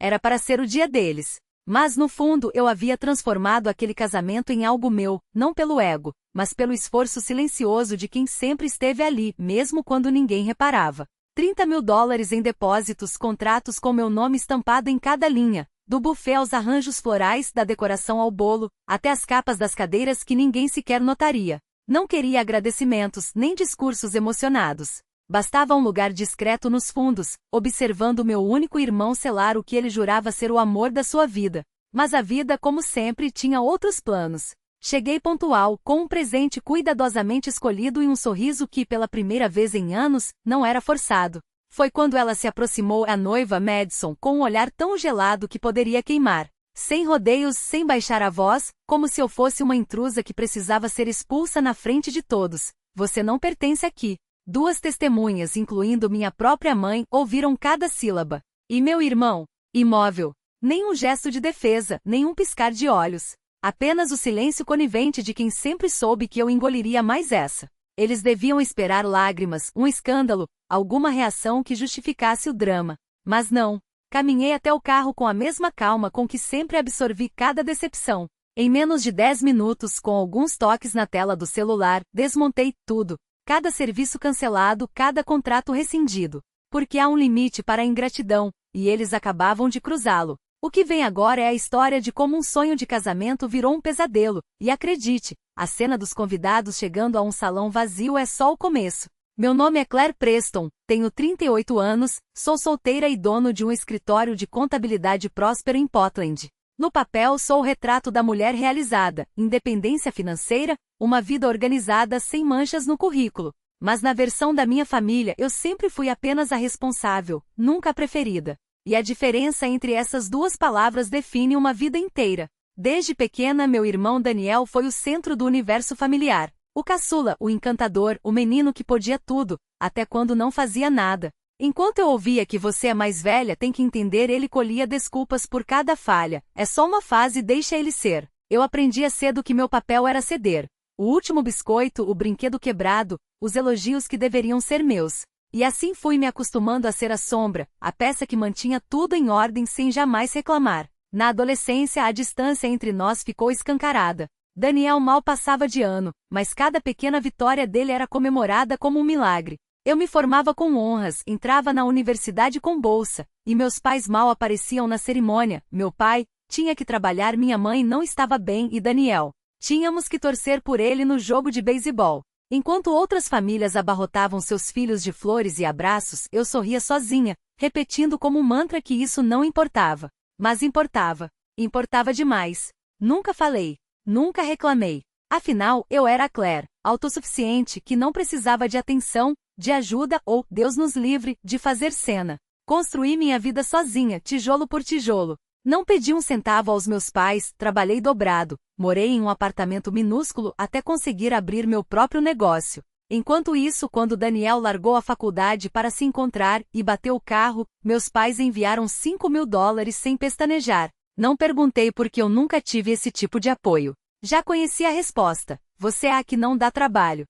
Era para ser o dia deles. Mas no fundo eu havia transformado aquele casamento em algo meu, não pelo ego, mas pelo esforço silencioso de quem sempre esteve ali, mesmo quando ninguém reparava. $30.000 em depósitos, contratos com meu nome estampado em cada linha, do buffet aos arranjos florais, da decoração ao bolo, até as capas das cadeiras que ninguém sequer notaria. Não queria agradecimentos, nem discursos emocionados. Bastava um lugar discreto nos fundos, observando meu único irmão selar o que ele jurava ser o amor da sua vida. Mas a vida, como sempre, tinha outros planos. Cheguei pontual, com um presente cuidadosamente escolhido e um sorriso que, pela primeira vez em anos, não era forçado. Foi quando ela se aproximou, a noiva Madison, com um olhar tão gelado que poderia queimar. Sem rodeios, sem baixar a voz, como se eu fosse uma intrusa que precisava ser expulsa na frente de todos. Você não pertence aqui. 2 testemunhas, incluindo minha própria mãe, ouviram cada sílaba. E meu irmão? Imóvel. Nenhum gesto de defesa, nenhum piscar de olhos. Apenas o silêncio conivente de quem sempre soube que eu engoliria mais essa. Eles deviam esperar lágrimas, um escândalo, alguma reação que justificasse o drama. Mas não. Caminhei até o carro com a mesma calma com que sempre absorvi cada decepção. Em menos de 10 minutos, com alguns toques na tela do celular, desmontei tudo. Cada serviço cancelado, cada contrato rescindido. Porque há um limite para a ingratidão, e eles acabavam de cruzá-lo. O que vem agora é a história de como um sonho de casamento virou um pesadelo, e acredite, a cena dos convidados chegando a um salão vazio é só o começo. Meu nome é Claire Preston, tenho 38 anos, sou solteira e dono de um escritório de contabilidade próspero em Portland. No papel sou o retrato da mulher realizada, independência financeira, uma vida organizada sem manchas no currículo. Mas na versão da minha família eu sempre fui apenas a responsável, nunca a preferida. E a diferença entre essas duas palavras define uma vida inteira. Desde pequena meu irmão Daniel foi o centro do universo familiar. O caçula, o encantador, o menino que podia tudo, até quando não fazia nada. Enquanto eu ouvia que você é mais velha, tem que entender, ele colhia desculpas por cada falha. É só uma fase, deixa ele ser. Eu aprendia cedo que meu papel era ceder. O último biscoito, o brinquedo quebrado, os elogios que deveriam ser meus. E assim fui me acostumando a ser a sombra, a peça que mantinha tudo em ordem sem jamais reclamar. Na adolescência, a distância entre nós ficou escancarada. Daniel mal passava de ano, mas cada pequena vitória dele era comemorada como um milagre. Eu me formava com honras, entrava na universidade com bolsa, e meus pais mal apareciam na cerimônia. Meu pai tinha que trabalhar, minha mãe não estava bem e Daniel. Tínhamos que torcer por ele no jogo de beisebol. Enquanto outras famílias abarrotavam seus filhos de flores e abraços, eu sorria sozinha, repetindo como um mantra que isso não importava. Mas importava. Importava demais. Nunca falei. Nunca reclamei. Afinal, eu era a Claire, autossuficiente, que não precisava de atenção, de ajuda ou, Deus nos livre, de fazer cena. Construí minha vida sozinha, tijolo por tijolo. Não pedi um centavo aos meus pais, trabalhei dobrado, morei em um apartamento minúsculo até conseguir abrir meu próprio negócio. Enquanto isso, quando Daniel largou a faculdade para se encontrar e bateu o carro, meus pais enviaram $5.000 sem pestanejar. Não perguntei porque eu nunca tive esse tipo de apoio. Já conhecia a resposta. Você é a que não dá trabalho.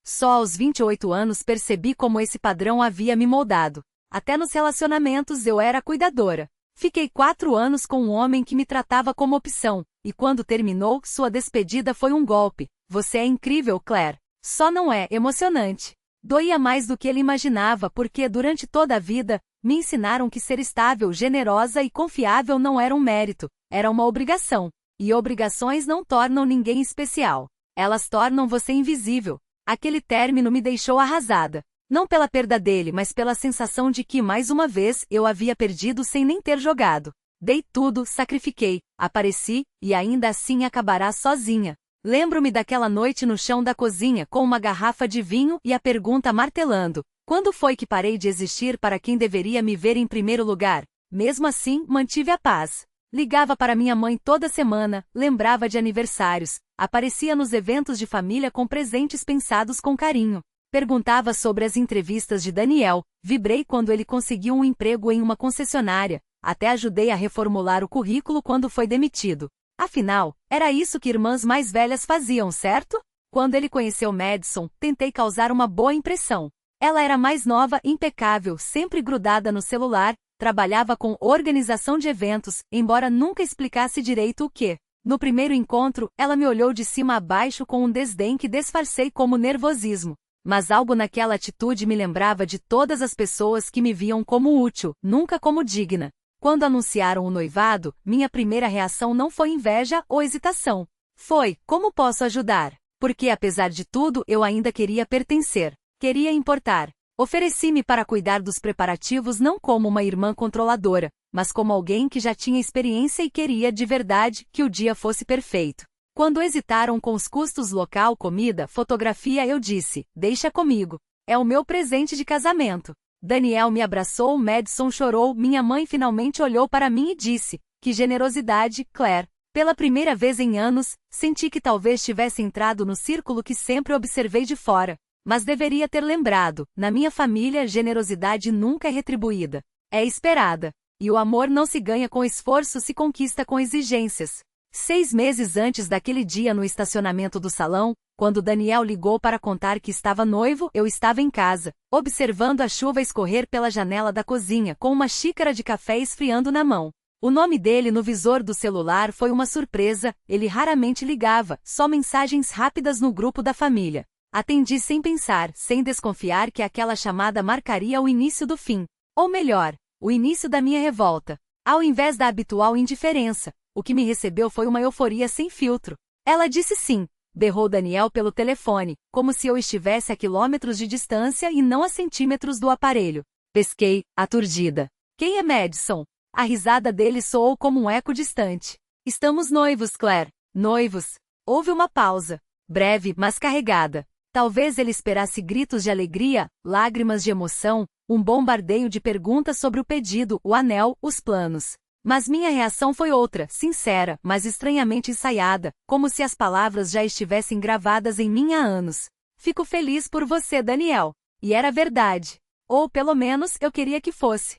Só aos 28 anos percebi como esse padrão havia me moldado. Até nos relacionamentos eu era cuidadora. Fiquei 4 anos com um homem que me tratava como opção, e quando terminou, sua despedida foi um golpe. Você é incrível, Claire. Só não é emocionante. Doía mais do que ele imaginava porque, durante toda a vida, me ensinaram que ser estável, generosa e confiável não era um mérito, era uma obrigação. E obrigações não tornam ninguém especial. Elas tornam você invisível. Aquele término me deixou arrasada. Não pela perda dele, mas pela sensação de que, mais uma vez, eu havia perdido sem nem ter jogado. Dei tudo, sacrifiquei, apareci, e ainda assim acabará sozinha. Lembro-me daquela noite no chão da cozinha com uma garrafa de vinho e a pergunta martelando: quando foi que parei de existir para quem deveria me ver em primeiro lugar? Mesmo assim, mantive a paz. Ligava para minha mãe toda semana, lembrava de aniversários, aparecia nos eventos de família com presentes pensados com carinho. Perguntava sobre as entrevistas de Daniel, vibrei quando ele conseguiu um emprego em uma concessionária, até ajudei a reformular o currículo quando foi demitido. Afinal, era isso que irmãs mais velhas faziam, certo? Quando ele conheceu Madison, tentei causar uma boa impressão. Ela era mais nova, impecável, sempre grudada no celular, trabalhava com organização de eventos, embora nunca explicasse direito o que. No primeiro encontro, ela me olhou de cima a baixo com um desdém que disfarcei como nervosismo. Mas algo naquela atitude me lembrava de todas as pessoas que me viam como útil, nunca como digna. Quando anunciaram o noivado, minha primeira reação não foi inveja ou hesitação. Foi, como posso ajudar? Porque apesar de tudo eu ainda queria pertencer. Queria importar. Ofereci-me para cuidar dos preparativos não como uma irmã controladora, mas como alguém que já tinha experiência e queria de verdade que o dia fosse perfeito. Quando hesitaram com os custos local, comida, fotografia, eu disse, deixa comigo. É o meu presente de casamento. Daniel me abraçou, Madison chorou, minha mãe finalmente olhou para mim e disse, que generosidade, Claire. Pela primeira vez em anos, senti que talvez tivesse entrado no círculo que sempre observei de fora. Mas deveria ter lembrado, na minha família generosidade nunca é retribuída. É esperada. E o amor não se ganha com esforço, se conquista com exigências. 6 meses antes daquele dia no estacionamento do salão, quando Daniel ligou para contar que estava noivo, eu estava em casa, observando a chuva escorrer pela janela da cozinha com uma xícara de café esfriando na mão. O nome dele no visor do celular foi uma surpresa, ele raramente ligava, só mensagens rápidas no grupo da família. Atendi sem pensar, sem desconfiar que aquela chamada marcaria o início do fim. Ou melhor, o início da minha revolta. Ao invés da habitual indiferença, o que me recebeu foi uma euforia sem filtro. Ela disse sim, berrou Daniel pelo telefone, como se eu estivesse a quilômetros de distância e não a centímetros do aparelho. Pesquei, aturdida. Quem é Madison? A risada dele soou como um eco distante. Estamos noivos, Claire. Noivos. Houve uma pausa. Breve, mas carregada. Talvez ele esperasse gritos de alegria, lágrimas de emoção, um bombardeio de perguntas sobre o pedido, o anel, os planos. Mas minha reação foi outra, sincera, mas estranhamente ensaiada, como se as palavras já estivessem gravadas em mim há anos. Fico feliz por você, Daniel. E era verdade. Ou pelo menos eu queria que fosse.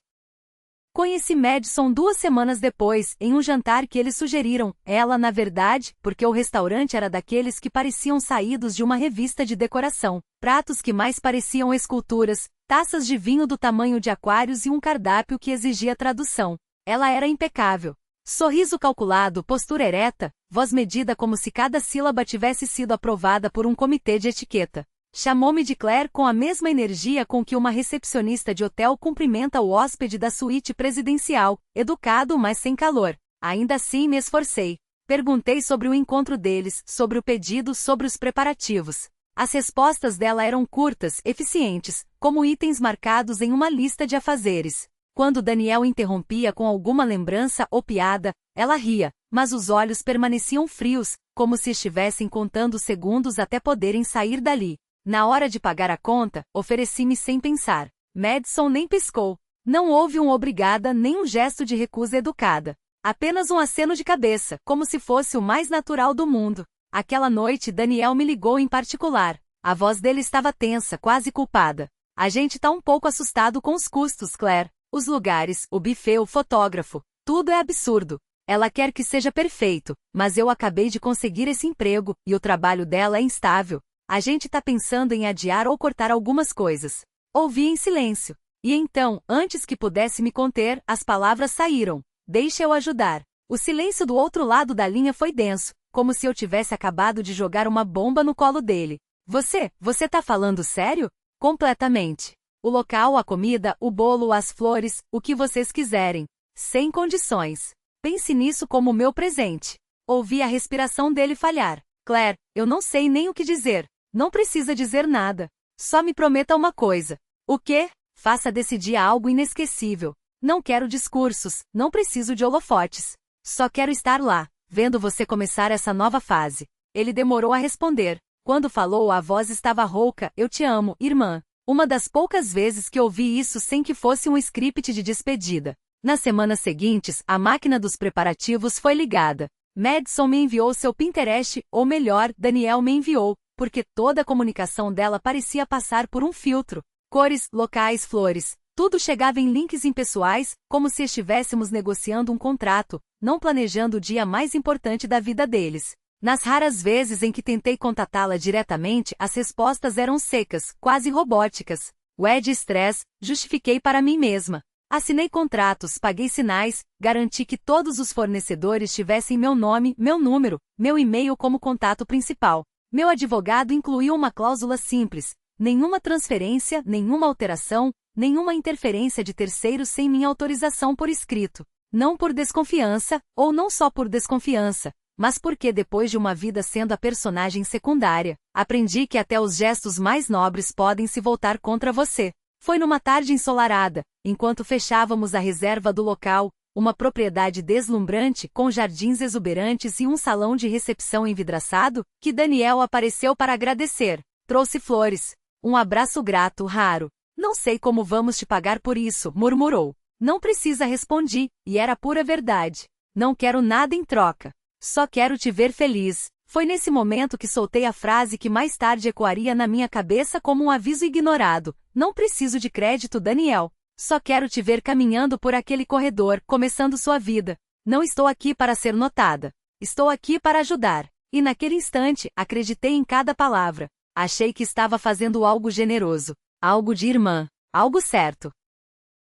Conheci Madison 2 semanas depois, em um jantar que eles sugeriram, ela na verdade, porque o restaurante era daqueles que pareciam saídos de uma revista de decoração, pratos que mais pareciam esculturas, taças de vinho do tamanho de aquários e um cardápio que exigia tradução. Ela era impecável. Sorriso calculado, postura ereta, voz medida como se cada sílaba tivesse sido aprovada por um comitê de etiqueta. Chamou-me de Claire com a mesma energia com que uma recepcionista de hotel cumprimenta o hóspede da suíte presidencial, educado mas sem calor. Ainda assim me esforcei. Perguntei sobre o encontro deles, sobre o pedido, sobre os preparativos. As respostas dela eram curtas, eficientes, como itens marcados em uma lista de afazeres. Quando Daniel interrompia com alguma lembrança ou piada, ela ria, mas os olhos permaneciam frios, como se estivessem contando segundos até poderem sair dali. Na hora de pagar a conta, ofereci-me sem pensar. Madison nem piscou. Não houve um obrigada nem um gesto de recusa educada. Apenas um aceno de cabeça, como se fosse o mais natural do mundo. Aquela noite Daniel me ligou em particular. A voz dele estava tensa, quase culpada. A gente tá um pouco assustado com os custos, Claire. Os lugares, o buffet, o fotógrafo. Tudo é absurdo. Ela quer que seja perfeito, mas eu acabei de conseguir esse emprego, e o trabalho dela é instável. A gente tá pensando em adiar ou cortar algumas coisas. Ouvi em silêncio. E então, antes que pudesse me conter, as palavras saíram. Deixa eu ajudar. O silêncio do outro lado da linha foi denso, como se eu tivesse acabado de jogar uma bomba no colo dele. Você tá falando sério? Completamente. O local, a comida, o bolo, as flores, o que vocês quiserem. Sem condições. Pense nisso como meu presente. Ouvi a respiração dele falhar. Claire, eu não sei nem o que dizer. Não precisa dizer nada. Só me prometa uma coisa. O quê? Faça desse dia algo inesquecível. Não quero discursos, não preciso de holofotes. Só quero estar lá, vendo você começar essa nova fase. Ele demorou a responder. Quando falou, a voz estava rouca. Eu te amo, irmã. Uma das poucas vezes que ouvi isso sem que fosse um script de despedida. Nas semanas seguintes, a máquina dos preparativos foi ligada. Madison me enviou seu Pinterest, ou melhor, Daniel me enviou, porque toda a comunicação dela parecia passar por um filtro. Cores, locais, flores, tudo chegava em links impessoais, como se estivéssemos negociando um contrato, não planejando o dia mais importante da vida deles. Nas raras vezes em que tentei contatá-la diretamente, as respostas eram secas, quase robóticas. Wed estresse, justifiquei para mim mesma. Assinei contratos, paguei sinais, garanti que todos os fornecedores tivessem meu nome, meu número, meu e-mail como contato principal. Meu advogado incluiu uma cláusula simples: nenhuma transferência, nenhuma alteração, nenhuma interferência de terceiros sem minha autorização por escrito. Não por desconfiança, ou não só por desconfiança, mas porque depois de uma vida sendo a personagem secundária, aprendi que até os gestos mais nobres podem se voltar contra você. Foi numa tarde ensolarada, enquanto fechávamos a reserva do local, uma propriedade deslumbrante com jardins exuberantes e um salão de recepção envidraçado, que Daniel apareceu para agradecer. Trouxe flores. Um abraço grato, raro. Não sei como vamos te pagar por isso, murmurou. Não precisa, respondi, e era pura verdade. Não quero nada em troca. Só quero te ver feliz. Foi nesse momento que soltei a frase que mais tarde ecoaria na minha cabeça como um aviso ignorado. Não preciso de crédito, Daniel. Só quero te ver caminhando por aquele corredor, começando sua vida. Não estou aqui para ser notada. Estou aqui para ajudar. E naquele instante, acreditei em cada palavra. Achei que estava fazendo algo generoso. Algo de irmã. Algo certo.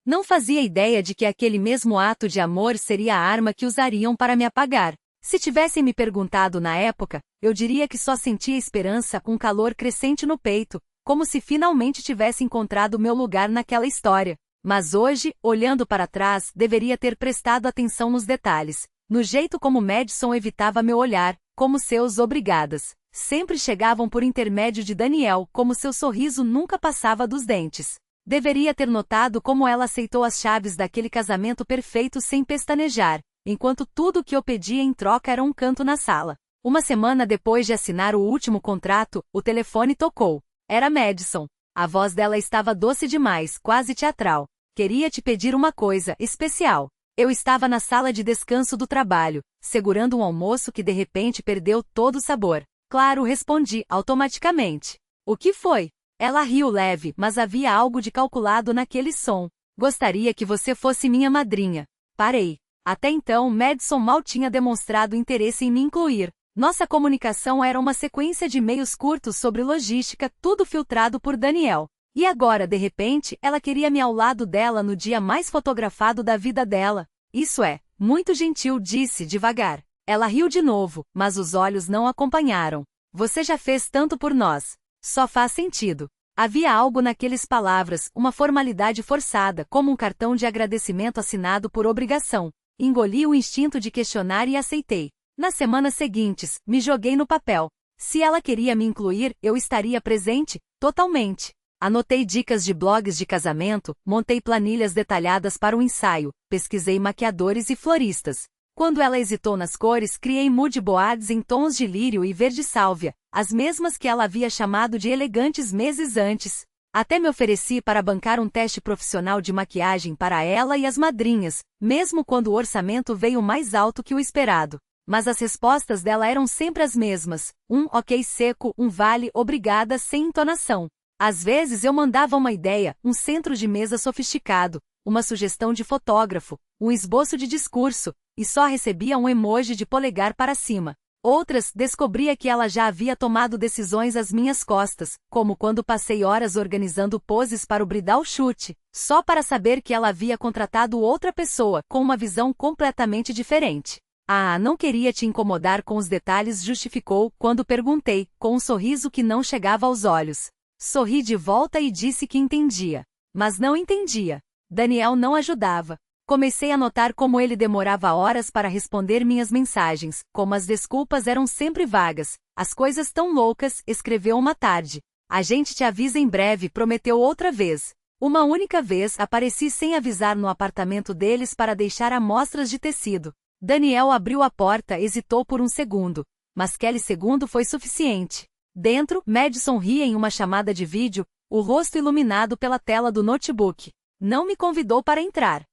Não fazia ideia de que aquele mesmo ato de amor seria a arma que usariam para me apagar. Se tivessem me perguntado na época, eu diria que só sentia esperança, um calor crescente no peito, como se finalmente tivesse encontrado meu lugar naquela história. Mas hoje, olhando para trás, deveria ter prestado atenção nos detalhes, no jeito como Madison evitava meu olhar, como seus obrigadas sempre chegavam por intermédio de Daniel, como seu sorriso nunca passava dos dentes. Deveria ter notado como ela aceitou as chaves daquele casamento perfeito sem pestanejar, enquanto tudo o que eu pedia em troca era um canto na sala. Uma semana depois de assinar o último contrato, o telefone tocou. Era Madison. A voz dela estava doce demais, quase teatral. Queria te pedir uma coisa especial. Eu estava na sala de descanso do trabalho, segurando um almoço que de repente perdeu todo o sabor. Claro, respondi, automaticamente. O que foi? Ela riu leve, mas havia algo de calculado naquele som. Gostaria que você fosse minha madrinha. Parei. Até então, Madison mal tinha demonstrado interesse em me incluir. Nossa comunicação era uma sequência de e-mails curtos sobre logística, tudo filtrado por Daniel. E agora, de repente, ela queria-me ao lado dela no dia mais fotografado da vida dela. Isso é muito gentil, disse devagar. Ela riu de novo, mas os olhos não acompanharam. Você já fez tanto por nós. Só faz sentido. Havia algo naquelas palavras, uma formalidade forçada, como um cartão de agradecimento assinado por obrigação. Engoli o instinto de questionar e aceitei. Nas semanas seguintes, me joguei no papel. Se ela queria me incluir, eu estaria presente, totalmente. Anotei dicas de blogs de casamento, montei planilhas detalhadas para o ensaio, pesquisei maquiadores e floristas. Quando ela hesitou nas cores, criei mood boards em tons de lírio e verde sálvia, as mesmas que ela havia chamado de elegantes meses antes. Até me ofereci para bancar um teste profissional de maquiagem para ela e as madrinhas, mesmo quando o orçamento veio mais alto que o esperado. Mas as respostas dela eram sempre as mesmas, um ok seco, um vale, obrigada sem entonação. Às vezes eu mandava uma ideia, um centro de mesa sofisticado, uma sugestão de fotógrafo, um esboço de discurso, e só recebia um emoji de polegar para cima. Outras, descobria que ela já havia tomado decisões às minhas costas, como quando passei horas organizando poses para o bridal shoot, só para saber que ela havia contratado outra pessoa, com uma visão completamente diferente. Ah, não queria te incomodar com os detalhes, justificou, quando perguntei, com um sorriso que não chegava aos olhos. Sorri de volta e disse que entendia. Mas não entendia. Daniel não ajudava. Comecei a notar como ele demorava horas para responder minhas mensagens, como as desculpas eram sempre vagas. As coisas tão loucas, escreveu uma tarde. A gente te avisa em breve, prometeu outra vez. Uma única vez apareci sem avisar no apartamento deles para deixar amostras de tecido. Daniel abriu a porta, hesitou por um segundo. Mas aquele segundo foi suficiente. Dentro, Madison ria em uma chamada de vídeo, o rosto iluminado pela tela do notebook. Não me convidou para entrar.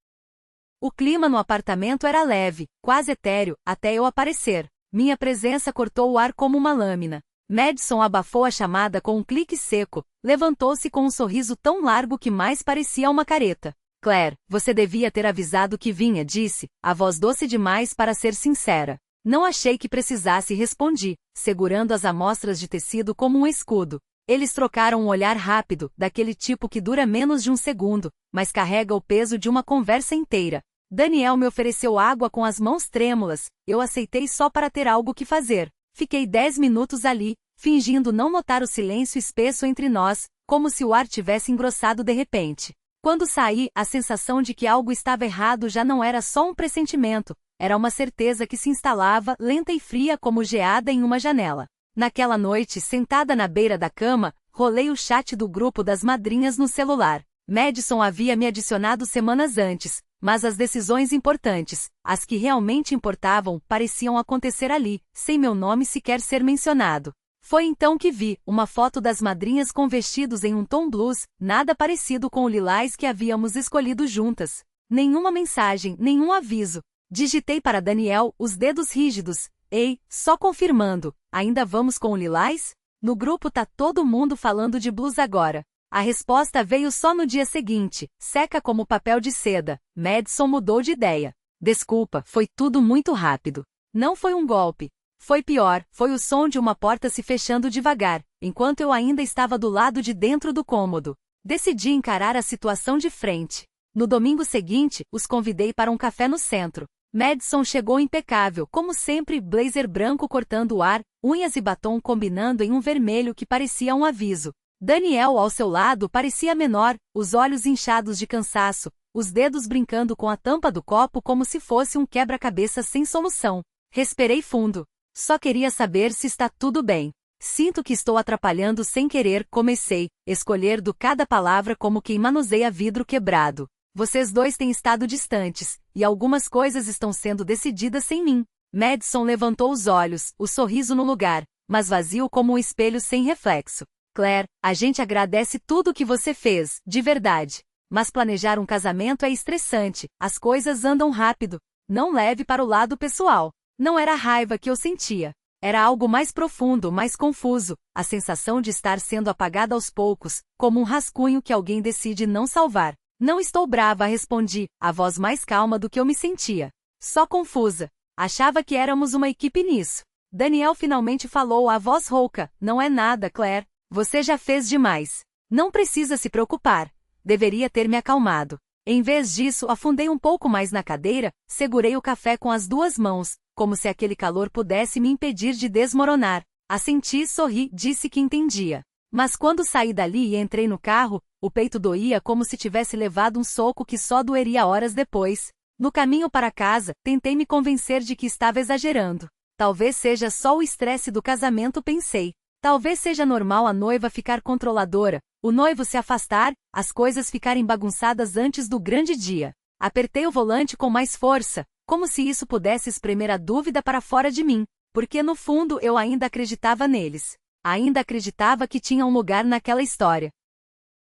O clima no apartamento era leve, quase etéreo, até eu aparecer. Minha presença cortou o ar como uma lâmina. Madison abafou a chamada com um clique seco, levantou-se com um sorriso tão largo que mais parecia uma careta. Claire, você devia ter avisado que vinha, disse, a voz doce demais para ser sincera. Não achei que precisasse, respondi, segurando as amostras de tecido como um escudo. Eles trocaram um olhar rápido, daquele tipo que dura menos de um segundo, mas carrega o peso de uma conversa inteira. Daniel me ofereceu água com as mãos trêmulas, eu aceitei só para ter algo que fazer. Fiquei 10 minutos ali, fingindo não notar o silêncio espesso entre nós, como se o ar tivesse engrossado de repente. Quando saí, a sensação de que algo estava errado já não era só um pressentimento, era uma certeza que se instalava, lenta e fria como geada em uma janela. Naquela noite, sentada na beira da cama, rolei o chat do grupo das madrinhas no celular. Madison havia me adicionado semanas antes, mas as decisões importantes, as que realmente importavam, pareciam acontecer ali, sem meu nome sequer ser mencionado. Foi então que vi uma foto das madrinhas com vestidos em um tom blues, nada parecido com o lilás que havíamos escolhido juntas. Nenhuma mensagem, nenhum aviso. Digitei para Daniel, os dedos rígidos. Ei, só confirmando, ainda vamos com o lilás? No grupo tá todo mundo falando de blues agora. A resposta veio só no dia seguinte, seca como papel de seda. Madison mudou de ideia. Desculpa, foi tudo muito rápido. Não foi um golpe. Foi pior, foi o som de uma porta se fechando devagar, enquanto eu ainda estava do lado de dentro do cômodo. Decidi encarar a situação de frente. No domingo seguinte, os convidei para um café no centro. Madison chegou impecável, como sempre, blazer branco cortando o ar, unhas e batom combinando em um vermelho que parecia um aviso. Daniel ao seu lado parecia menor, os olhos inchados de cansaço, os dedos brincando com a tampa do copo como se fosse um quebra-cabeça sem solução. Respirei fundo. Só queria saber se está tudo bem. Sinto que estou atrapalhando sem querer, comecei, escolher do cada palavra como quem manuseia vidro quebrado. Vocês dois têm estado distantes, e algumas coisas estão sendo decididas sem mim. Madison levantou os olhos, o sorriso no lugar, mas vazio como um espelho sem reflexo. Claire, a gente agradece tudo o que você fez, de verdade. Mas planejar um casamento é estressante, as coisas andam rápido. Não leve para o lado pessoal. Não era a raiva que eu sentia. Era algo mais profundo, mais confuso, a sensação de estar sendo apagada aos poucos, como um rascunho que alguém decide não salvar. Não estou brava, respondi, a voz mais calma do que eu me sentia. Só confusa. Achava que éramos uma equipe nisso. Daniel finalmente falou a voz rouca. Não é nada, Claire. Você já fez demais. Não precisa se preocupar. Deveria ter me acalmado. Em vez disso, afundei um pouco mais na cadeira, segurei o café com as duas mãos, como se aquele calor pudesse me impedir de desmoronar. Assenti, sorri, disse que entendia. Mas quando saí dali e entrei no carro, o peito doía como se tivesse levado um soco que só doeria horas depois. No caminho para casa, tentei me convencer de que estava exagerando. Talvez seja só o estresse do casamento, pensei. Talvez seja normal a noiva ficar controladora, o noivo se afastar, as coisas ficarem bagunçadas antes do grande dia. Apertei o volante com mais força, como se isso pudesse espremer a dúvida para fora de mim, porque no fundo eu ainda acreditava neles. Ainda acreditava que tinha um lugar naquela história.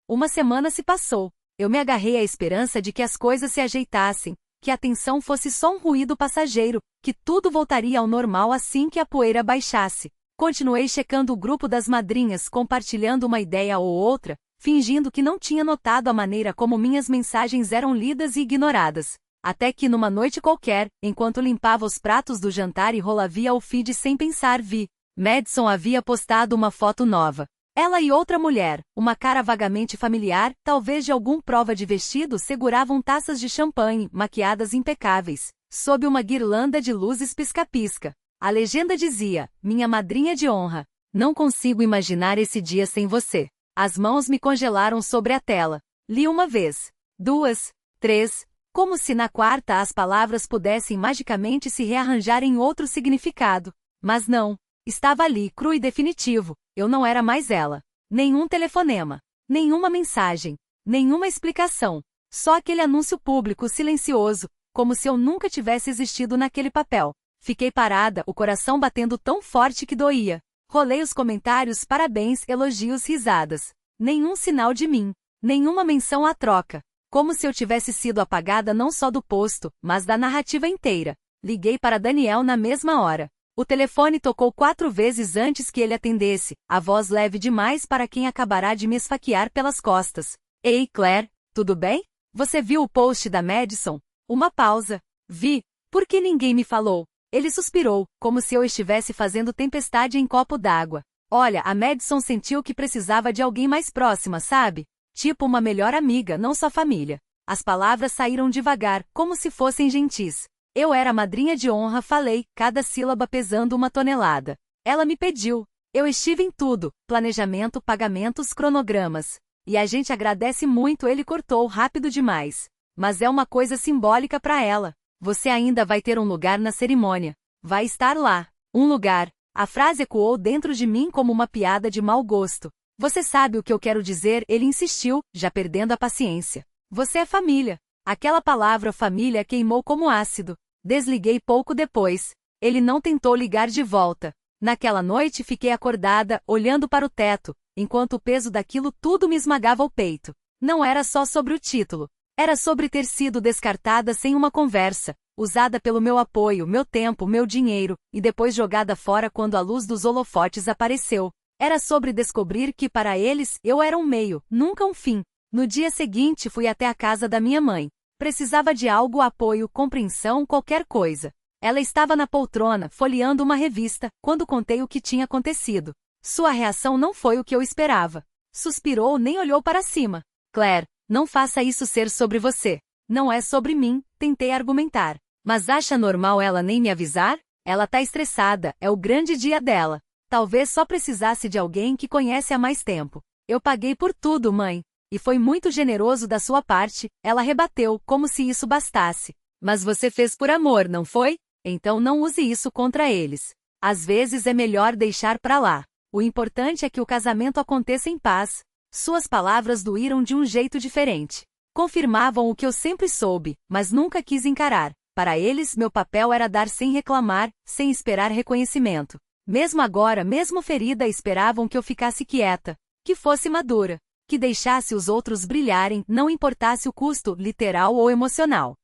Uma semana se passou. Eu me agarrei à esperança de que as coisas se ajeitassem, que a tensão fosse só um ruído passageiro, que tudo voltaria ao normal assim que a poeira baixasse. Continuei checando o grupo das madrinhas, compartilhando uma ideia ou outra, fingindo que não tinha notado a maneira como minhas mensagens eram lidas e ignoradas. Até que numa noite qualquer, enquanto limpava os pratos do jantar e rolavia o feed sem pensar, vi. Madison havia postado uma foto nova. Ela e outra mulher, uma cara vagamente familiar, talvez de algum prova de vestido, seguravam taças de champanhe, maquiadas impecáveis, sob uma guirlanda de luzes pisca-pisca. A legenda dizia, minha madrinha de honra, não consigo imaginar esse dia sem você. As mãos me congelaram sobre a tela. Li uma vez, duas, três, como se na quarta as palavras pudessem magicamente se rearranjar em outro significado. Mas não. Estava ali, cru e definitivo. Eu não era mais ela. Nenhum telefonema. Nenhuma mensagem. Nenhuma explicação. Só aquele anúncio público silencioso, como se eu nunca tivesse existido naquele papel. Fiquei parada, o coração batendo tão forte que doía. Rolei os comentários, parabéns, elogios, risadas. Nenhum sinal de mim. Nenhuma menção à troca. Como se eu tivesse sido apagada não só do posto, mas da narrativa inteira. Liguei para Daniel na mesma hora. O telefone tocou 4 vezes antes que ele atendesse, a voz leve demais para quem acabará de me esfaquear pelas costas. Ei, Claire, tudo bem? Você viu o post da Madison? Uma pausa. Vi. Por que ninguém me falou? Ele suspirou, como se eu estivesse fazendo tempestade em copo d'água. Olha, a Madison sentiu que precisava de alguém mais próxima, sabe? Tipo uma melhor amiga, não só família. As palavras saíram devagar, como se fossem gentis. Eu era a madrinha de honra, falei, cada sílaba pesando 1 tonelada. Ela me pediu. Eu estive em tudo, planejamento, pagamentos, cronogramas. E a gente agradece muito, ele cortou rápido demais. Mas é uma coisa simbólica para ela. Você ainda vai ter um lugar na cerimônia. Vai estar lá. Um lugar. A frase ecoou dentro de mim como uma piada de mau gosto. Você sabe o que eu quero dizer, ele insistiu, já perdendo a paciência. Você é família. Aquela palavra família queimou como ácido. Desliguei pouco depois. Ele não tentou ligar de volta. Naquela noite fiquei acordada, olhando para o teto, enquanto o peso daquilo tudo me esmagava o peito. Não era só sobre o título. Era sobre ter sido descartada sem uma conversa, usada pelo meu apoio, meu tempo, meu dinheiro, e depois jogada fora quando a luz dos holofotes apareceu. Era sobre descobrir que para eles eu era um meio, nunca um fim. No dia seguinte fui até a casa da minha mãe. Precisava de algo, apoio, compreensão, qualquer coisa. Ela estava na poltrona, folheando uma revista, quando contei o que tinha acontecido. Sua reação não foi o que eu esperava. Suspirou, nem olhou para cima. Claire, não faça isso ser sobre você. Não é sobre mim, tentei argumentar. Mas acha normal ela nem me avisar? Ela tá estressada, é o grande dia dela. Talvez só precisasse de alguém que conhece há mais tempo. Eu paguei por tudo, mãe. E foi muito generoso da sua parte, ela rebateu, como se isso bastasse. Mas você fez por amor, não foi? Então não use isso contra eles. Às vezes é melhor deixar pra lá. O importante é que o casamento aconteça em paz. Suas palavras doíram de um jeito diferente. Confirmavam o que eu sempre soube, mas nunca quis encarar. Para eles, meu papel era dar sem reclamar, sem esperar reconhecimento. Mesmo agora, mesmo ferida, esperavam que eu ficasse quieta, que fosse madura, que deixasse os outros brilharem, não importasse o custo, literal ou emocional.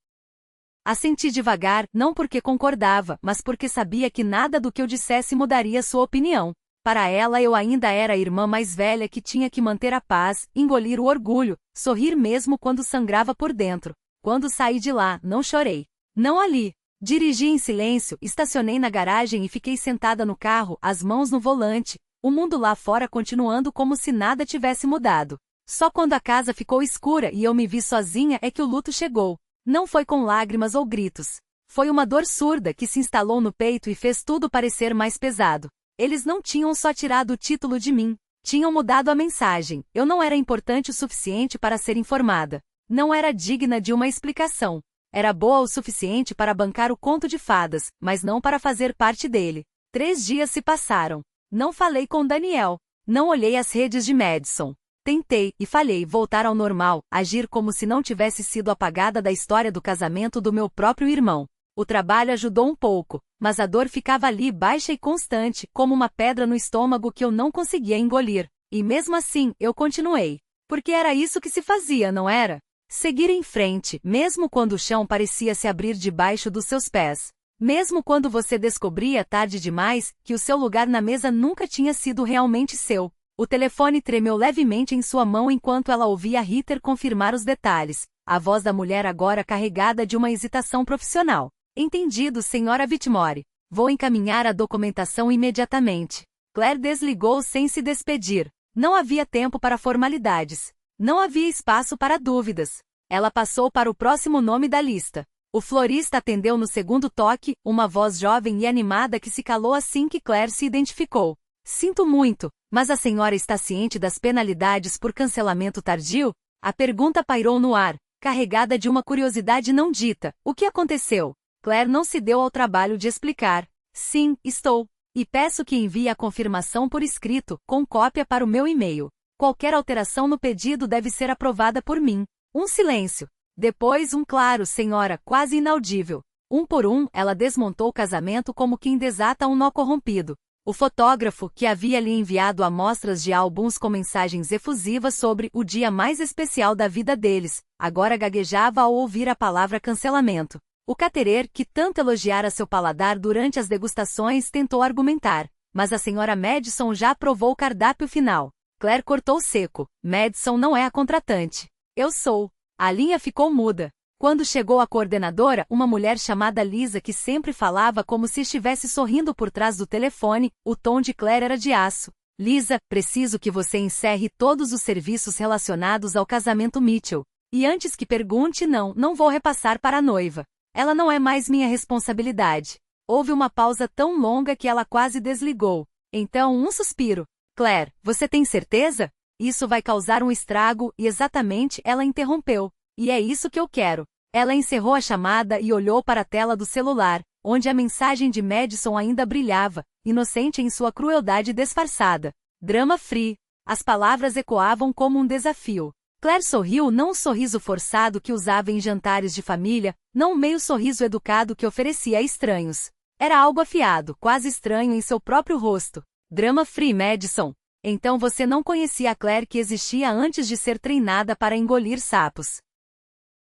Assenti devagar, não porque concordava, mas porque sabia que nada do que eu dissesse mudaria sua opinião. Para ela eu ainda era a irmã mais velha que tinha que manter a paz, engolir o orgulho, sorrir mesmo quando sangrava por dentro. Quando saí de lá, não chorei. Não ali. Dirigi em silêncio, estacionei na garagem e fiquei sentada no carro, as mãos no volante, o mundo lá fora continuando como se nada tivesse mudado. Só quando a casa ficou escura e eu me vi sozinha é que o luto chegou. Não foi com lágrimas ou gritos. Foi uma dor surda que se instalou no peito e fez tudo parecer mais pesado. Eles não tinham só tirado o título de mim. Tinham mudado a mensagem. Eu não era importante o suficiente para ser informada. Não era digna de uma explicação. Era boa o suficiente para bancar o conto de fadas, mas não para fazer parte dele. 3 dias se passaram. Não falei com Daniel. Não olhei as redes de Madison. Tentei, e falhei, voltar ao normal, agir como se não tivesse sido apagada da história do casamento do meu próprio irmão. O trabalho ajudou um pouco, mas a dor ficava ali baixa e constante, como uma pedra no estômago que eu não conseguia engolir. E mesmo assim, eu continuei. Porque era isso que se fazia, não era? Seguir em frente, mesmo quando o chão parecia se abrir debaixo dos seus pés. Mesmo quando você descobria tarde demais que o seu lugar na mesa nunca tinha sido realmente seu. O telefone tremeu levemente em sua mão enquanto ela ouvia Ritter confirmar os detalhes, a voz da mulher agora carregada de uma hesitação profissional. Entendido, senhora Whitmore. Vou encaminhar a documentação imediatamente. Claire desligou sem se despedir. Não havia tempo para formalidades. Não havia espaço para dúvidas. Ela passou para o próximo nome da lista. O florista atendeu no segundo toque, uma voz jovem e animada que se calou assim que Claire se identificou. Sinto muito, mas a senhora está ciente das penalidades por cancelamento tardio? A pergunta pairou no ar, carregada de uma curiosidade não dita. O que aconteceu? Claire não se deu ao trabalho de explicar. Sim, estou. E peço que envie a confirmação por escrito, com cópia para o meu e-mail. Qualquer alteração no pedido deve ser aprovada por mim. Um silêncio. Depois um claro, senhora, quase inaudível. Um por um, ela desmontou o casamento como quem desata um nó corrompido. O fotógrafo, que havia lhe enviado amostras de álbuns com mensagens efusivas sobre o dia mais especial da vida deles, agora gaguejava ao ouvir a palavra cancelamento. O caterer, que tanto elogiara seu paladar durante as degustações, tentou argumentar, mas a senhora Madison já aprovou o cardápio final. Claire cortou seco. Madison não é a contratante. Eu sou. A linha ficou muda. Quando chegou a coordenadora, uma mulher chamada Lisa que sempre falava como se estivesse sorrindo por trás do telefone, o tom de Claire era de aço. Lisa, preciso que você encerre todos os serviços relacionados ao casamento Mitchell. E antes que pergunte, não vou repassar para a noiva. Ela não é mais minha responsabilidade. Houve uma pausa tão longa que ela quase desligou. Então, um suspiro. Claire, você tem certeza? Isso vai causar um estrago, e exatamente ela interrompeu. E é isso que eu quero. Ela encerrou a chamada e olhou para a tela do celular, onde a mensagem de Madison ainda brilhava, inocente em sua crueldade disfarçada. Drama free. As palavras ecoavam como um desafio. Claire sorriu, não o sorriso forçado que usava em jantares de família, não o meio sorriso educado que oferecia a estranhos. Era algo afiado, quase estranho em seu próprio rosto. Drama free, Madison. Então você não conhecia a Claire que existia antes de ser treinada para engolir sapos.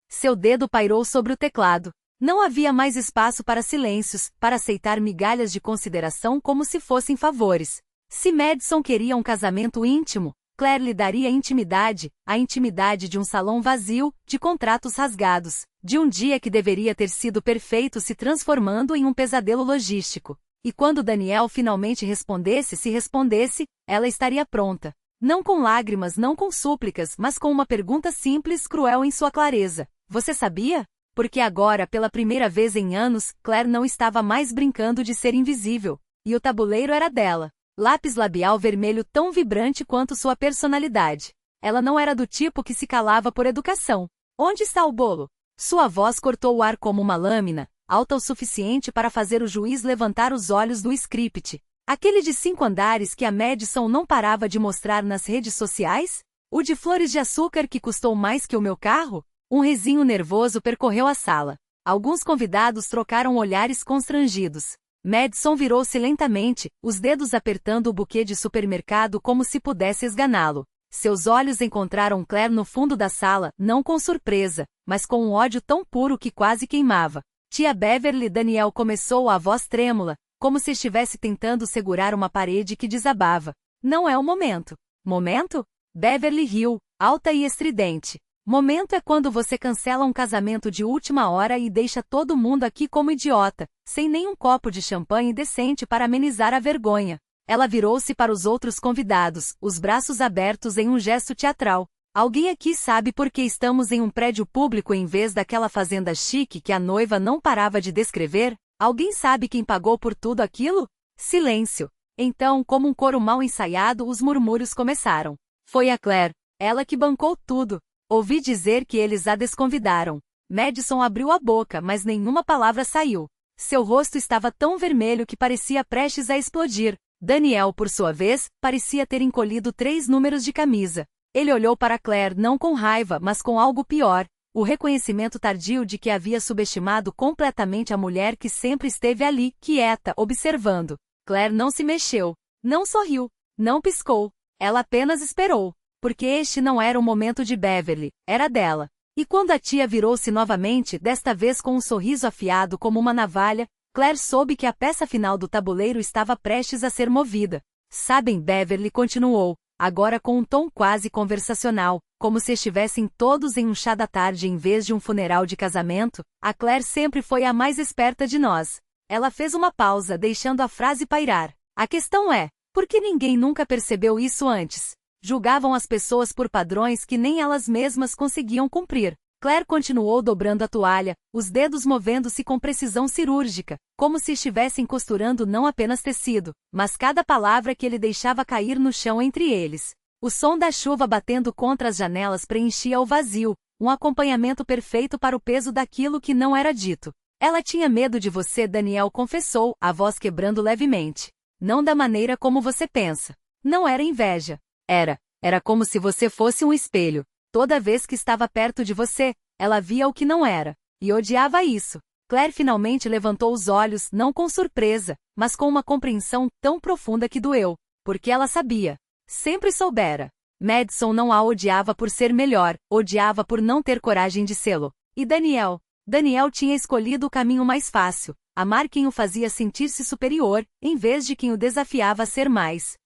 Seu dedo pairou sobre o teclado. Não havia mais espaço para silêncios, para aceitar migalhas de consideração como se fossem favores. Se Madison queria um casamento íntimo, Claire lhe daria intimidade, a intimidade de um salão vazio, de contratos rasgados, de um dia que deveria ter sido perfeito se transformando em um pesadelo logístico. E quando Daniel finalmente respondesse, se respondesse, ela estaria pronta. Não com lágrimas, não com súplicas, mas com uma pergunta simples, cruel em sua clareza. Você sabia? Porque agora, pela primeira vez em anos, Claire não estava mais brincando de ser invisível. E o tabuleiro era dela. Lápis labial vermelho tão vibrante quanto sua personalidade. Ela não era do tipo que se calava por educação. Onde está o bolo? Sua voz cortou o ar como uma lâmina, alta o suficiente para fazer o juiz levantar os olhos do script. Aquele de 5 andares que a Madison não parava de mostrar nas redes sociais? O de flores de açúcar que custou mais que o meu carro? Um risinho nervoso percorreu a sala. Alguns convidados trocaram olhares constrangidos. Madison virou-se lentamente, os dedos apertando o buquê de supermercado como se pudesse esganá-lo. Seus olhos encontraram Claire no fundo da sala, não com surpresa, mas com um ódio tão puro que quase queimava. Tia Beverly, Daniel começou a voz trêmula, como se estivesse tentando segurar uma parede que desabava. Não é o momento. Momento? Beverly riu, alta e estridente. Momento é quando você cancela um casamento de última hora e deixa todo mundo aqui como idiota, sem nenhum copo de champanhe decente para amenizar a vergonha. Ela virou-se para os outros convidados, os braços abertos em um gesto teatral. Alguém aqui sabe por que estamos em um prédio público em vez daquela fazenda chique que a noiva não parava de descrever? Alguém sabe quem pagou por tudo aquilo? Silêncio. Então, como um coro mal ensaiado, os murmúrios começaram. Foi a Claire. Ela que bancou tudo. Ouvi dizer que eles a desconvidaram. Madison abriu a boca, mas nenhuma palavra saiu. Seu rosto estava tão vermelho que parecia prestes a explodir. Daniel, por sua vez, parecia ter encolhido 3 números de camisa. Ele olhou para Claire não com raiva, mas com algo pior. O reconhecimento tardio de que havia subestimado completamente a mulher que sempre esteve ali, quieta, observando. Claire não se mexeu. Não sorriu. Não piscou. Ela apenas esperou. Porque este não era o momento de Beverly, era dela. E quando a tia virou-se novamente, desta vez com um sorriso afiado como uma navalha, Claire soube que a peça final do tabuleiro estava prestes a ser movida. Sabem, Beverly continuou, agora com um tom quase conversacional, como se estivessem todos em um chá da tarde em vez de um funeral de casamento, a Claire sempre foi a mais esperta de nós. Ela fez uma pausa, deixando a frase pairar. A questão é, por que ninguém nunca percebeu isso antes? Julgavam as pessoas por padrões que nem elas mesmas conseguiam cumprir. Claire continuou dobrando a toalha, os dedos movendo-se com precisão cirúrgica, como se estivessem costurando não apenas tecido, mas cada palavra que ele deixava cair no chão entre eles. O som da chuva batendo contra as janelas preenchia o vazio, um acompanhamento perfeito para o peso daquilo que não era dito. Ela tinha medo de você, Daniel confessou, a voz quebrando levemente. Não da maneira como você pensa. Não era inveja. Era como se você fosse um espelho. Toda vez que estava perto de você, ela via o que não era. E odiava isso. Claire finalmente levantou os olhos, não com surpresa, mas com uma compreensão tão profunda que doeu. Porque ela sabia. Sempre soubera. Madison não a odiava por ser melhor, odiava por não ter coragem de sê-lo. E Daniel? Daniel tinha escolhido o caminho mais fácil. Amar quem o fazia sentir-se superior, em vez de quem o desafiava a ser mais.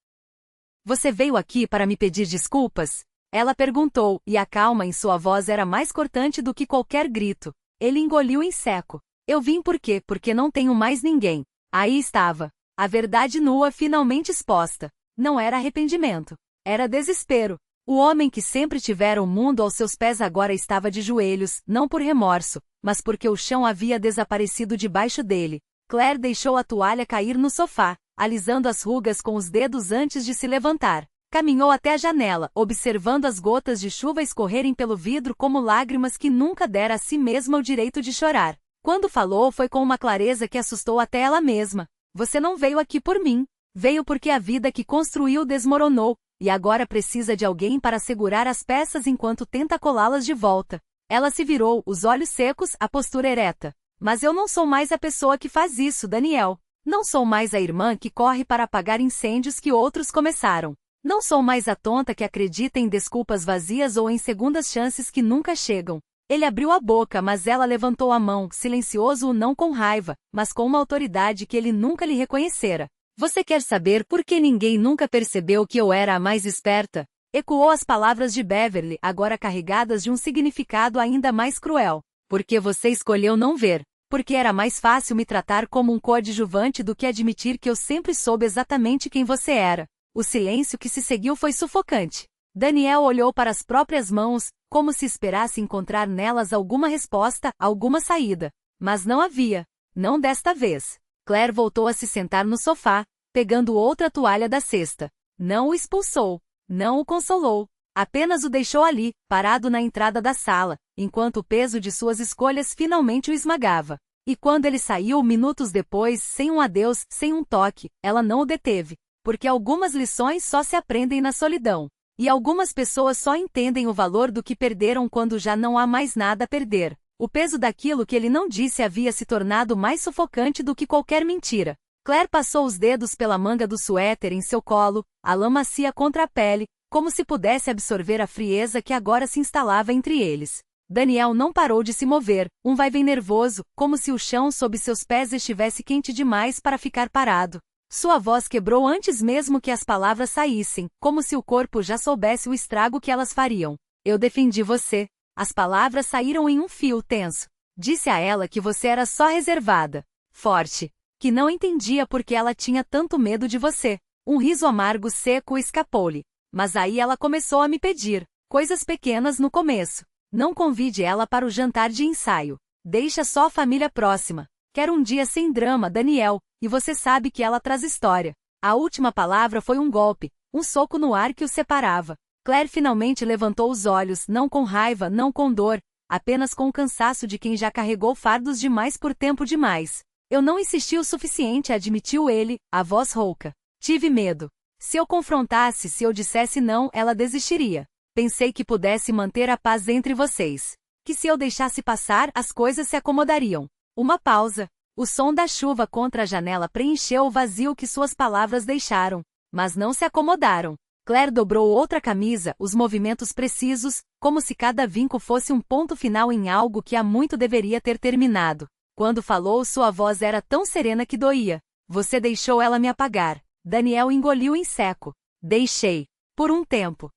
Você veio aqui para me pedir desculpas? Ela perguntou, e a calma em sua voz era mais cortante do que qualquer grito. Ele engoliu em seco. Eu vim porque não tenho mais ninguém. Aí estava. A verdade nua finalmente exposta. Não era arrependimento. Era desespero. O homem que sempre tivera o mundo aos seus pés agora estava de joelhos, não por remorso, mas porque o chão havia desaparecido debaixo dele. Claire deixou a toalha cair no sofá, alisando as rugas com os dedos antes de se levantar. Caminhou até a janela, observando as gotas de chuva escorrerem pelo vidro como lágrimas que nunca dera a si mesma o direito de chorar. Quando falou foi com uma clareza que assustou até ela mesma. Você não veio aqui por mim. Veio porque a vida que construiu desmoronou, e agora precisa de alguém para segurar as peças enquanto tenta colá-las de volta. Ela se virou, os olhos secos, a postura ereta. Mas eu não sou mais a pessoa que faz isso, Daniel. Não sou mais a irmã que corre para apagar incêndios que outros começaram. Não sou mais a tonta que acredita em desculpas vazias ou em segundas chances que nunca chegam. Ele abriu a boca, mas ela levantou a mão, silencioso ou não com raiva, mas com uma autoridade que ele nunca lhe reconhecera. Você quer saber por que ninguém nunca percebeu que eu era a mais esperta? Ecoou as palavras de Beverly, agora carregadas de um significado ainda mais cruel. Porque você escolheu não ver. Porque era mais fácil me tratar como um coadjuvante do que admitir que eu sempre soube exatamente quem você era. O silêncio que se seguiu foi sufocante. Daniel olhou para as próprias mãos, como se esperasse encontrar nelas alguma resposta, alguma saída. Mas não havia. Não desta vez. Claire voltou a se sentar no sofá, pegando outra toalha da cesta. Não o expulsou. Não o consolou. Apenas o deixou ali, parado na entrada da sala, enquanto o peso de suas escolhas finalmente o esmagava. E quando ele saiu minutos depois, sem um adeus, sem um toque, ela não o deteve. Porque algumas lições só se aprendem na solidão. E algumas pessoas só entendem o valor do que perderam quando já não há mais nada a perder. O peso daquilo que ele não disse havia se tornado mais sufocante do que qualquer mentira. Claire passou os dedos pela manga do suéter em seu colo, a lã macia contra a pele, como se pudesse absorver a frieza que agora se instalava entre eles. Daniel não parou de se mover, um vai-vem nervoso, como se o chão sob seus pés estivesse quente demais para ficar parado. Sua voz quebrou antes mesmo que as palavras saíssem, como se o corpo já soubesse o estrago que elas fariam. Eu defendi você. As palavras saíram em um fio tenso. Disse a ela que você era só reservada, forte, que não entendia por que ela tinha tanto medo de você. Um riso amargo seco escapou-lhe. Mas aí ela começou a me pedir coisas pequenas no começo. Não convide ela para o jantar de ensaio. Deixa só a família próxima. Quero um dia sem drama, Daniel, e você sabe que ela traz história. A última palavra foi um golpe, um soco no ar que o separava. Claire finalmente levantou os olhos, não com raiva, não com dor, apenas com o cansaço de quem já carregou fardos demais por tempo demais. Eu não insisti o suficiente, admitiu ele, a voz rouca. Tive medo. Se eu confrontasse, se eu dissesse não, ela desistiria. Pensei que pudesse manter a paz entre vocês. Que se eu deixasse passar, as coisas se acomodariam. Uma pausa. O som da chuva contra a janela preencheu o vazio que suas palavras deixaram. Mas não se acomodaram. Claire dobrou outra camisa, os movimentos precisos, como se cada vinco fosse um ponto final em algo que há muito deveria ter terminado. Quando falou, sua voz era tão serena que doía. Você deixou ela me apagar. Daniel engoliu em seco. Deixei. Por um tempo.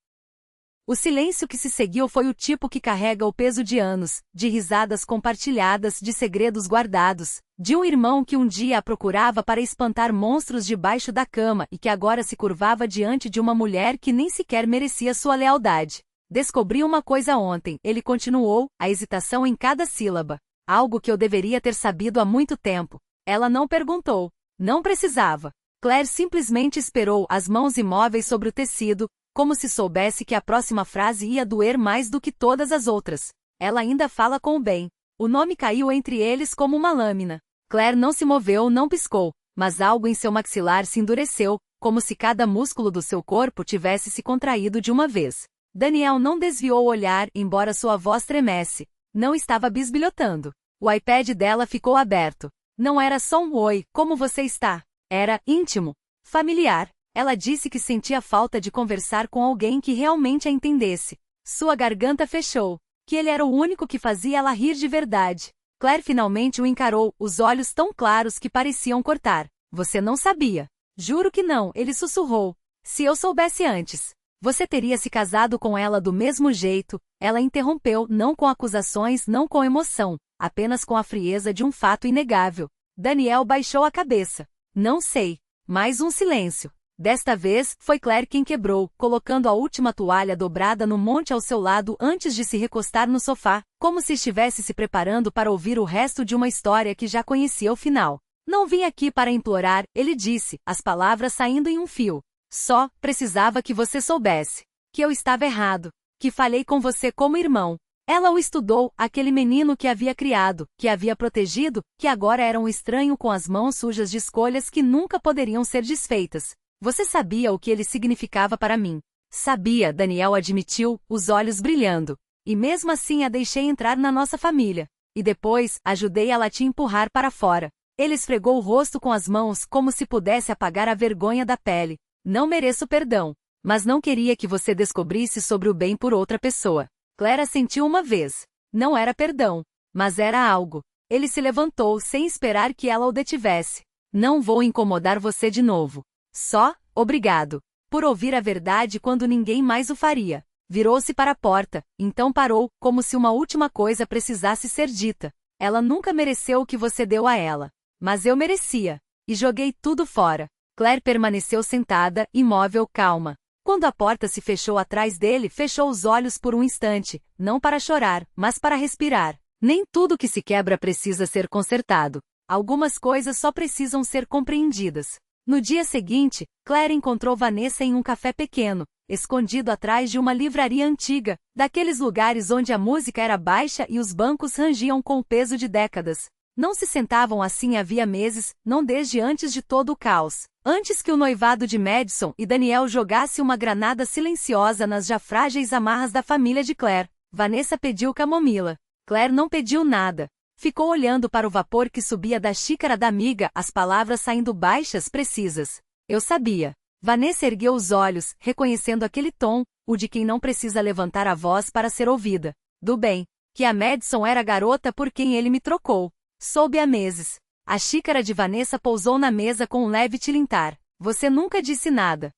O silêncio que se seguiu foi o tipo que carrega o peso de anos, de risadas compartilhadas, de segredos guardados, de um irmão que um dia a procurava para espantar monstros debaixo da cama e que agora se curvava diante de uma mulher que nem sequer merecia sua lealdade. Descobri uma coisa ontem, ele continuou, a hesitação em cada sílaba. Algo que eu deveria ter sabido há muito tempo. Ela não perguntou. Não precisava. Claire simplesmente esperou, as mãos imóveis sobre o tecido, como se soubesse que a próxima frase ia doer mais do que todas as outras. Ela ainda fala com o bem. O nome caiu entre eles como uma lâmina. Claire não se moveu, não piscou, mas algo em seu maxilar se endureceu, como se cada músculo do seu corpo tivesse se contraído de uma vez. Daniel não desviou o olhar, embora sua voz tremesse. Não estava bisbilhotando. O iPad dela ficou aberto. Não era só um oi, como você está? Era íntimo, familiar. Ela disse que sentia falta de conversar com alguém que realmente a entendesse. Sua garganta fechou. Que ele era o único que fazia ela rir de verdade. Claire finalmente o encarou, os olhos tão claros que pareciam cortar. Você não sabia. Juro que não, ele sussurrou. Se eu soubesse antes. Você teria se casado com ela do mesmo jeito. Ela interrompeu, não com acusações, não com emoção, apenas com a frieza de um fato inegável. Daniel baixou a cabeça. Não sei. Mais um silêncio. Desta vez, foi Claire quem quebrou, colocando a última toalha dobrada no monte ao seu lado antes de se recostar no sofá, como se estivesse se preparando para ouvir o resto de uma história que já conhecia o final. Não vim aqui para implorar, ele disse, as palavras saindo em um fio. Só precisava que você soubesse que eu estava errado, que falhei com você como irmão. Ela o estudou, aquele menino que havia criado, que havia protegido, que agora era um estranho com as mãos sujas de escolhas que nunca poderiam ser desfeitas. Você sabia o que ele significava para mim. Sabia, Daniel admitiu, os olhos brilhando. E mesmo assim a deixei entrar na nossa família. E depois, ajudei ela a te empurrar para fora. Ele esfregou o rosto com as mãos como se pudesse apagar a vergonha da pele. Não mereço perdão. Mas não queria que você descobrisse sobre o bem por outra pessoa. Claire assentiu uma vez. Não era perdão. Mas era algo. Ele se levantou sem esperar que ela o detivesse. Não vou incomodar você de novo. Só, obrigado. Por ouvir a verdade quando ninguém mais o faria. Virou-se para a porta, então parou, como se uma última coisa precisasse ser dita. Ela nunca mereceu o que você deu a ela. Mas eu merecia. E joguei tudo fora. Claire permaneceu sentada, imóvel, calma. Quando a porta se fechou atrás dele, fechou os olhos por um instante, não para chorar, mas para respirar. Nem tudo que se quebra precisa ser consertado. Algumas coisas só precisam ser compreendidas. No dia seguinte, Claire encontrou Vanessa em um café pequeno, escondido atrás de uma livraria antiga, daqueles lugares onde a música era baixa e os bancos rangiam com o peso de décadas. Não se sentavam assim havia meses, não desde antes de todo o caos. Antes que o noivado de Madison e Daniel jogasse uma granada silenciosa nas já frágeis amarras da família de Claire, Vanessa pediu camomila. Claire não pediu nada. Ficou olhando para o vapor que subia da xícara da amiga, as palavras saindo baixas, precisas. Eu sabia. Vanessa ergueu os olhos, reconhecendo aquele tom, o de quem não precisa levantar a voz para ser ouvida. Do bem. Que a Madison era a garota por quem ele me trocou. Soube há meses. A xícara de Vanessa pousou na mesa com um leve tilintar. Você nunca disse nada.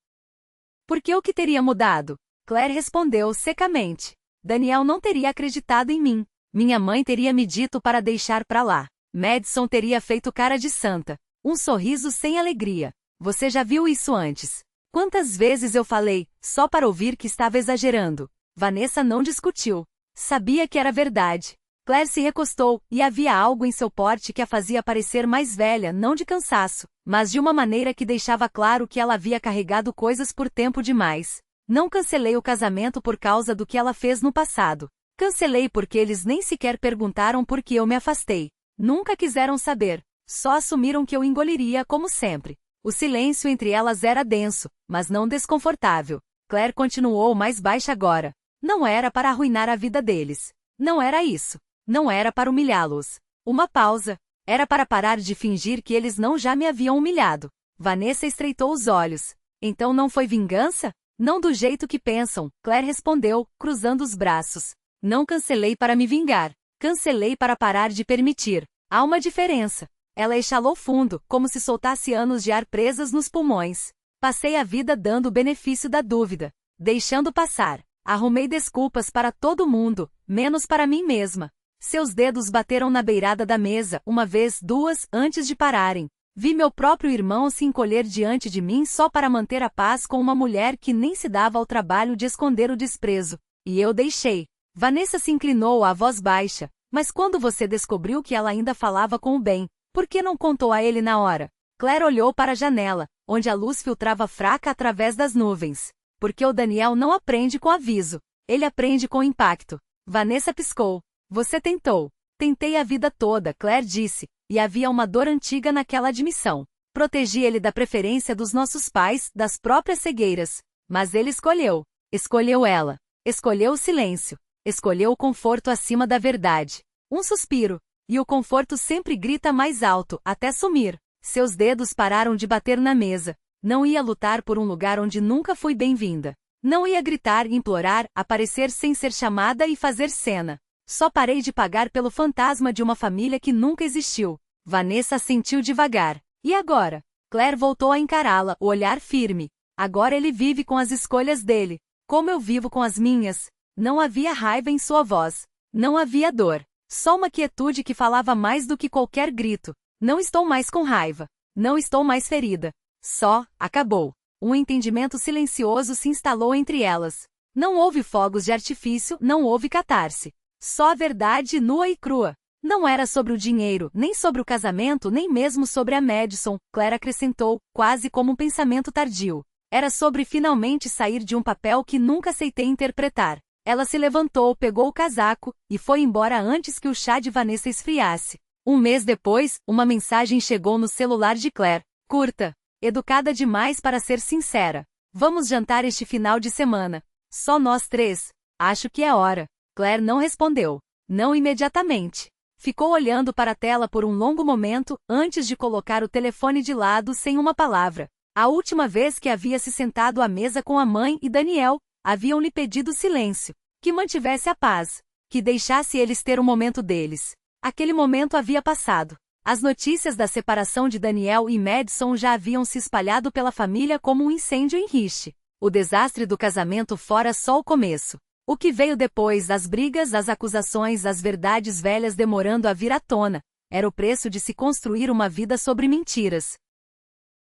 Por que o que teria mudado? Claire respondeu secamente. Daniel não teria acreditado em mim. Minha mãe teria me dito para deixar pra lá. Madison teria feito cara de santa. Um sorriso sem alegria. Você já viu isso antes. Quantas vezes eu falei, só para ouvir que estava exagerando. Vanessa não discutiu. Sabia que era verdade. Claire se recostou, e havia algo em seu porte que a fazia parecer mais velha, não de cansaço, mas de uma maneira que deixava claro que ela havia carregado coisas por tempo demais. Não cancelei o casamento por causa do que ela fez no passado. Cancelei porque eles nem sequer perguntaram por que eu me afastei. Nunca quiseram saber. Só assumiram que eu engoliria como sempre. O silêncio entre elas era denso, mas não desconfortável. Claire continuou mais baixa agora. Não era para arruinar a vida deles. Não era isso. Não era para humilhá-los. Uma pausa. Era para parar de fingir que eles não já me haviam humilhado. Vanessa estreitou os olhos. Então não foi vingança? Não do jeito que pensam, Claire respondeu, cruzando os braços. Não cancelei para me vingar. Cancelei para parar de permitir. Há uma diferença. Ela exalou fundo, como se soltasse anos de ar presas nos pulmões. Passei a vida dando o benefício da dúvida. Deixando passar. Arrumei desculpas para todo mundo, menos para mim mesma. Seus dedos bateram na beirada da mesa, uma vez, duas, antes de pararem. Vi meu próprio irmão se encolher diante de mim só para manter a paz com uma mulher que nem se dava ao trabalho de esconder o desprezo. E eu deixei. Vanessa se inclinou à voz baixa. Mas quando você descobriu que ela ainda falava com o Ben, por que não contou a ele na hora? Claire olhou para a janela, onde a luz filtrava fraca através das nuvens. Porque o Daniel não aprende com aviso. Ele aprende com impacto. Vanessa piscou. Você tentou. Tentei a vida toda, Claire disse, e havia uma dor antiga naquela admissão. Protegi ele da preferência dos nossos pais, das próprias cegueiras. Mas ele escolheu. Escolheu ela. Escolheu o silêncio. Escolheu o conforto acima da verdade. Um suspiro. E o conforto sempre grita mais alto, até sumir. Seus dedos pararam de bater na mesa. Não ia lutar por um lugar onde nunca fui bem-vinda. Não ia gritar, implorar, aparecer sem ser chamada e fazer cena. Só parei de pagar pelo fantasma de uma família que nunca existiu. Vanessa assentiu devagar. E agora? Claire voltou a encará-la, o olhar firme. Agora ele vive com as escolhas dele. Como eu vivo com as minhas. Não havia raiva em sua voz. Não havia dor. Só uma quietude que falava mais do que qualquer grito. Não estou mais com raiva. Não estou mais ferida. Só, acabou. um entendimento silencioso se instalou entre elas. Não houve fogos de artifício, não houve catarse. Só a verdade nua e crua. Não era sobre o dinheiro, nem sobre o casamento, nem mesmo sobre a Madison, Claire acrescentou, quase como um pensamento tardio. Era sobre finalmente sair de um papel que nunca aceitei interpretar. Ela se levantou, pegou o casaco, e foi embora antes que o chá de Vanessa esfriasse. Um mês depois, uma mensagem chegou no celular de Claire. Curta. Educada demais para ser sincera. Vamos jantar este final de semana. Só nós três. Acho que é hora. Claire não respondeu. Não imediatamente. Ficou olhando para a tela por um longo momento, antes de colocar o telefone de lado sem uma palavra. A última vez que havia se sentado à mesa com a mãe e Daniel, haviam-lhe pedido silêncio, que mantivesse a paz, que deixasse eles ter o momento deles. Aquele momento havia passado. As notícias da separação de Daniel e Madison já haviam se espalhado pela família como um incêndio em Rich. O desastre do casamento fora só o começo. O que veio depois, as brigas, as acusações, as verdades velhas demorando a vir à tona, era o preço de se construir uma vida sobre mentiras.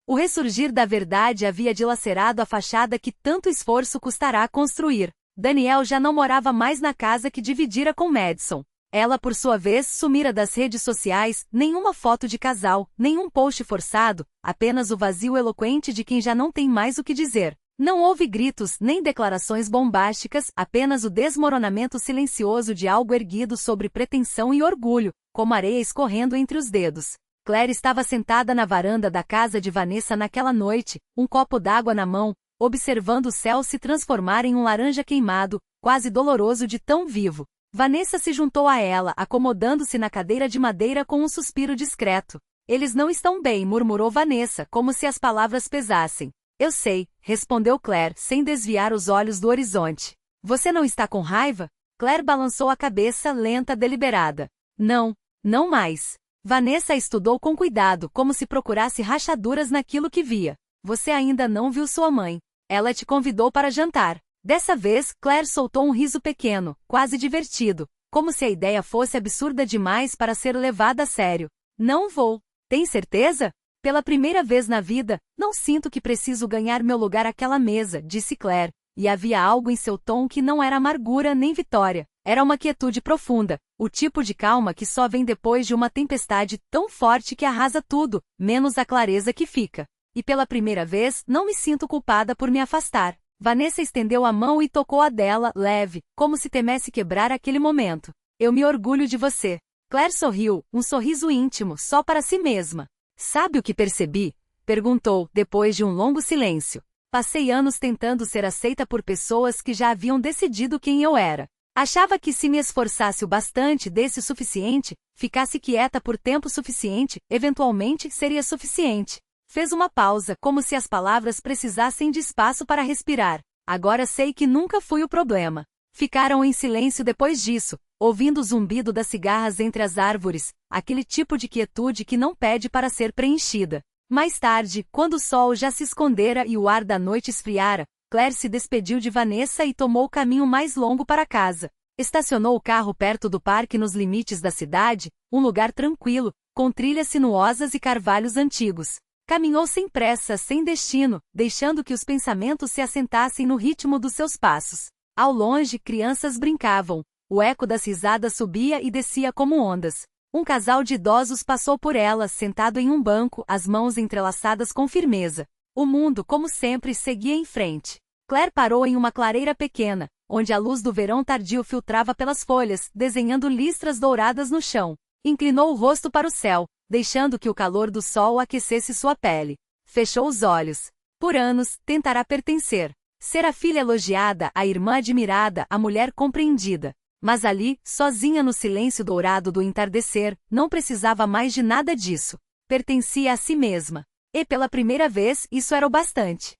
O ressurgir da verdade havia dilacerado a fachada que tanto esforço custará construir. Daniel já não morava mais na casa que dividira com Madison. Ela, por sua vez, sumira das redes sociais, nenhuma foto de casal, nenhum post forçado, apenas o vazio eloquente de quem já não tem mais o que dizer. Não houve gritos, nem declarações bombásticas, apenas o desmoronamento silencioso de algo erguido sobre pretensão e orgulho, como areia escorrendo entre os dedos. Claire estava sentada na varanda da casa de Vanessa naquela noite, um copo d'água na mão, observando o céu se transformar em um laranja queimado, quase doloroso de tão vivo. Vanessa se juntou a ela, acomodando-se na cadeira de madeira com um suspiro discreto. Eles não estão bem, murmurou Vanessa, como se as palavras pesassem. Eu sei, respondeu Claire, sem desviar os olhos do horizonte. Você não está com raiva? Claire balançou a cabeça, lenta, deliberada. Não, não mais. Vanessa estudou com cuidado, como se procurasse rachaduras naquilo que via. Você ainda não viu sua mãe. Ela te convidou para jantar. Dessa vez, Claire soltou um riso pequeno, quase divertido, como se a ideia fosse absurda demais para ser levada a sério. Não vou. Tem certeza? Pela primeira vez na vida, não sinto que preciso ganhar meu lugar àquela mesa, disse Claire, e havia algo em seu tom que não era amargura nem vitória. Era uma quietude profunda, o tipo de calma que só vem depois de uma tempestade tão forte que arrasa tudo, menos a clareza que fica. E pela primeira vez, não me sinto culpada por me afastar. Vanessa estendeu a mão e tocou a dela, leve, como se temesse quebrar aquele momento. Eu me orgulho de você. Claire sorriu, um sorriso íntimo, só para si mesma. Sabe o que percebi? Perguntou, depois de um longo silêncio. Passei anos tentando ser aceita por pessoas que já haviam decidido quem eu era. Achava que se me esforçasse o bastante, desse o suficiente, ficasse quieta por tempo suficiente, eventualmente seria suficiente. Fez uma pausa, como se as palavras precisassem de espaço para respirar. Agora sei que nunca fui o problema. Ficaram em silêncio depois disso, ouvindo o zumbido das cigarras entre as árvores, aquele tipo de quietude que não pede para ser preenchida. Mais tarde, quando o sol já se escondera e o ar da noite esfriara, Claire se despediu de Vanessa e tomou o caminho mais longo para casa. Estacionou o carro perto do parque nos limites da cidade, um lugar tranquilo, com trilhas sinuosas e carvalhos antigos. Caminhou sem pressa, sem destino, deixando que os pensamentos se assentassem no ritmo dos seus passos. Ao longe, crianças brincavam. O eco das risadas subia e descia como ondas. Um casal de idosos passou por ela, sentado em um banco, as mãos entrelaçadas com firmeza. O mundo, como sempre, seguia em frente. Claire parou em uma clareira pequena, onde a luz do verão tardio filtrava pelas folhas, desenhando listras douradas no chão. Inclinou o rosto para o céu, deixando que o calor do sol aquecesse sua pele. Fechou os olhos. Por anos, tentará pertencer. Ser a filha elogiada, a irmã admirada, a mulher compreendida. Mas ali, sozinha no silêncio dourado do entardecer, não precisava mais de nada disso. Pertencia a si mesma. E pela primeira vez, isso era o bastante.